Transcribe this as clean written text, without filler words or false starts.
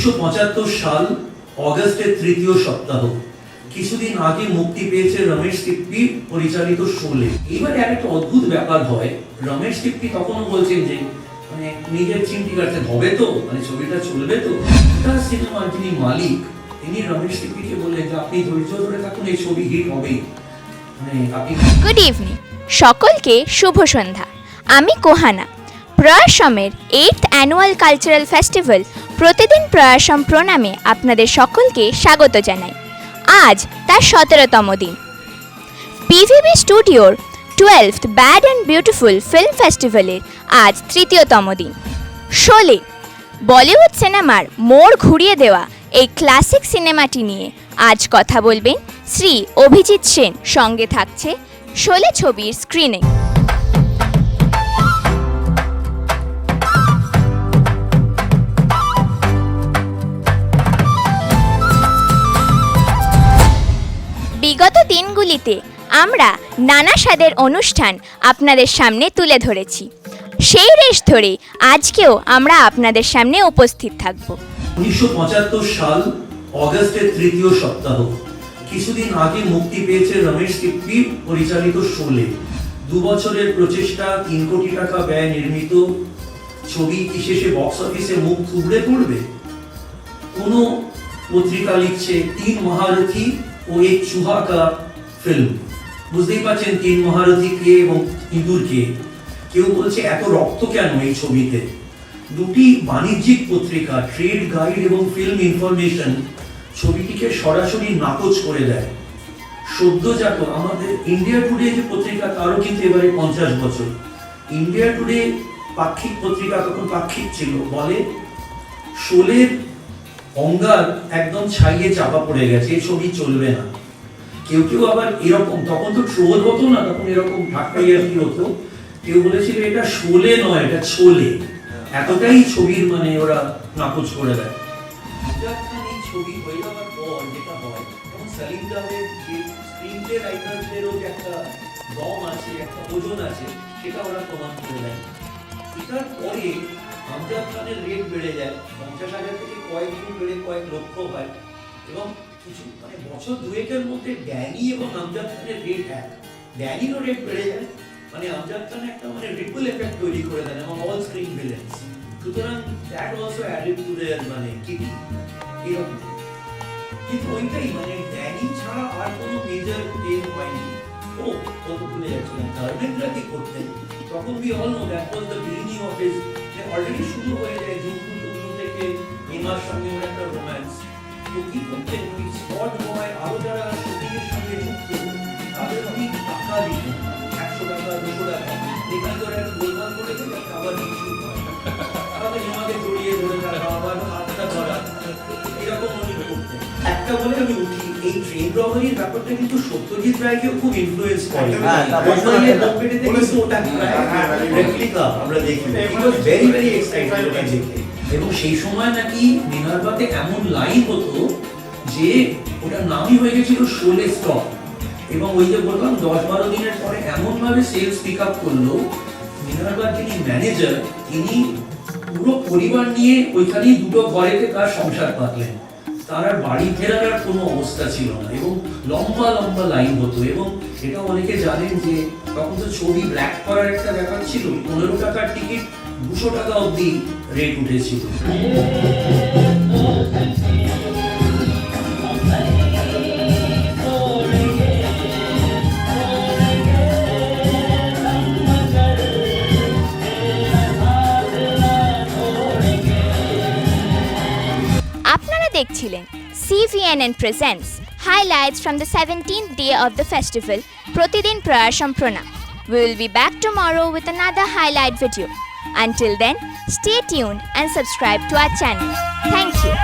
1975 সাল অগস্টের তৃতীয় সপ্তাহ কিছুদিন আগে মুক্তি পেয়েছে রমেশ সিপ্পি পরিচালিত শোলে। এবারে একটা অদ্ভুত ব্যাপার হয়, রমেশ সিপ্পি তখনও বলছেন যে মানে নিজের চিমটি কাটতে হবে তো, মানে ছবিটা চলবে তো। তার সিনেমার যিনি মালিক তিনি রমেশ সিপ্পিকে বললেন যে আপনি ধৈর্য ধরে থাকুন, এই ছবি হিট হবেই। মানে আপনি গুড ইভিনিং, সকলকে শুভ সন্ধ্যা। আমি কোহানা। প্রয়াসমের 8th অ্যানুয়াল কালচারাল ফেস্টিভ্যাল প্রতিদিন প্রয়াসম প্রণামে আপনাদের সকলকে স্বাগত জানাই। আজ তার 17তম দিন। পিভিবি স্টুডিওর 12th bad and beautiful film ফেস্টিভ্যালের আজ তৃতীয়তম দিন। শোলে বলিউড সিনেমার মোড় ঘুরিয়ে দেওয়া এই ক্লাসিক সিনেমাটি নিয়ে আজ কথা বলবেন শ্রী অভিজিৎ সেন। সঙ্গে থাকছে শোলে ছবির স্ক্রিনিং। বিগত দিনগুলিতে আমরা নানা স্বাদের অনুষ্ঠান আপনাদের সামনে তুলে ধরেছি। সেই রেশ ধরে আজকেও আমরা আপনাদের সামনে উপস্থিত থাকব। 1975 সাল অগস্টের তৃতীয় সপ্তাহ কিছুদিন আগে মুক্তি পেয়েছে রমেশ সিপ্পি পরিচালিত শোলে। 2 বছরের প্রচেষ্টা, 3 কোটি টাকা ব্যয় নির্মিত ছবি কি শেষে বক্স অফিসে মুখ থুবড়ে পড়বে? কোন পত্রিকা লিখছে 3 মহারথী ও এক চুহা কা ফিল্ম। বুঝতেই পারছেন 3 মহারথী কে এবং ইঁদুর কে। কেউ বলছে এত রক্ত কেন এই ছবিতে। দুটি বাণিজ্যিক পত্রিকা ট্রেড গাইড এবং ফিল্ম ইনফরমেশন ছবিটিকে সরাসরি নাকচ করে দেয়। সদ্যজাত আমাদের ইন্ডিয়া টুডে যে পত্রিকা, তারও কিন্তু এবারে 50 বছর। ইন্ডিয়া টুডে পাক্ষিক পত্রিকা, তখন পাক্ষিক ছিল, বলে শোলের অঙ্গার একদম ছাইয়ে চাপা পড়ে গেছে, এই ছবি চলবে না। কেউ কেউ আবার এরকম, তখন তো ট্রোল হতো না, তখন এরকম ঠাট্টাইয়ার্কি হতো। কেউ বলেছিল এটা শোলে নয়, এটা ছোলে। এতটাই ছবির মানে ওরা নাকচ করে দেয়। এই ছবি হয়ে যাওয়ার পর যেটা হয়, তখন সালিম জাভেদ যে স্ক্রিনপ্লে রাইটারদেরও যে একটা দম আছে, একটা ওজন আছে, সেটা ওরা প্রমাণ করে দেয়। এটার পরে আমজাদ খানের রেট বেড়ে যায়, 50,000 থেকে কয়েক গুণ বেড়ে কয়েক লক্ষ হয়। এবং কিছু মানে বছর দুয়েকের মধ্যে ড্যানি এবং আমজাদ খানের রেট এক, ড্যানিরও রেট বেড়ে যায়। মানে আমজাদ খান একটা মানে রিপল এফেক্ট তৈরি করে দেন এবং অল স্ক্রিন ভিলেন্স। সুতরাং that also added to their মানে কিটি এরকম। কিন্তু ওইটাই মানে ড্যানি ছাড়া আর কোনো মেজর গেম হয়নি। ও কত ভুলে যাচ্ছিলাম, ধর্মেন্দ্র কি করতেন তখন we all know that was the beginning of his. Already শুরু হয়ে যায় জুমকুল টুকরো থেকে এমার সঙ্গে ওর একটা রোম্যান্স। তো কি করতেন ওই স্পট বয় আরো যারা শুটিং এর সঙ্গে যুক্ত তাদের উনি টাকা দিতেন, 100 টাকা 200 টাকা, এখানে করে একটা গোলমাল করে দিলে আবার ইস্যু হয়, আবার আমাকে জড়িয়ে ধরে থাকা, আবার হাতটা ধরা, এরকম উনি করতেন। একটা বলে আমি উঠি, এই ট্রেন রবারির ব্যাপারটা কিন্তু সত্যজিৎ রায়কেও খুব ইনফ্লুয়েন্স করে। বোম্বাইয়ের বোম্বেতে কিন্তু ওটা রেপ্লিকা আমরা দেখি। ইট ওয়াজ ভেরি ভেরি এক্সাইটেড ওটা দেখে। এবং সেই সময় নাকি মিনারভাতে এমন লাইন হতো যে ওটার নামই হয়ে গেছিল শোলে স্টপ। এবং ওই যে বললাম 10-12 দিনের পরে এমন ভাবে সেলস পিক আপ করলো, মিনারভার যিনি ম্যানেজার তিনি পুরো পরিবার নিয়ে ওইখানেই দুটো ঘরেতে তার সংসার পাতলেন। তার আর বাড়ি ফেরার আর কোনো অবস্থা ছিল না এবং লম্বা লম্বা লাইন হতো। এবং এটা অনেকে জানেন যে তখন তো ছবি ব্ল্যাক করার একটা ব্যাপার ছিল, 15 টাকার টিকিট 200 টাকা অবধি রেট উঠেছিল। আপনারা দেখছিলেন CVNN presents highlights from the 17th day of the festival প্রতিদিন প্রয়াসম প্রণাম. We will be back tomorrow with another highlight video. Until then, stay tuned and subscribe to our channel. Thank you.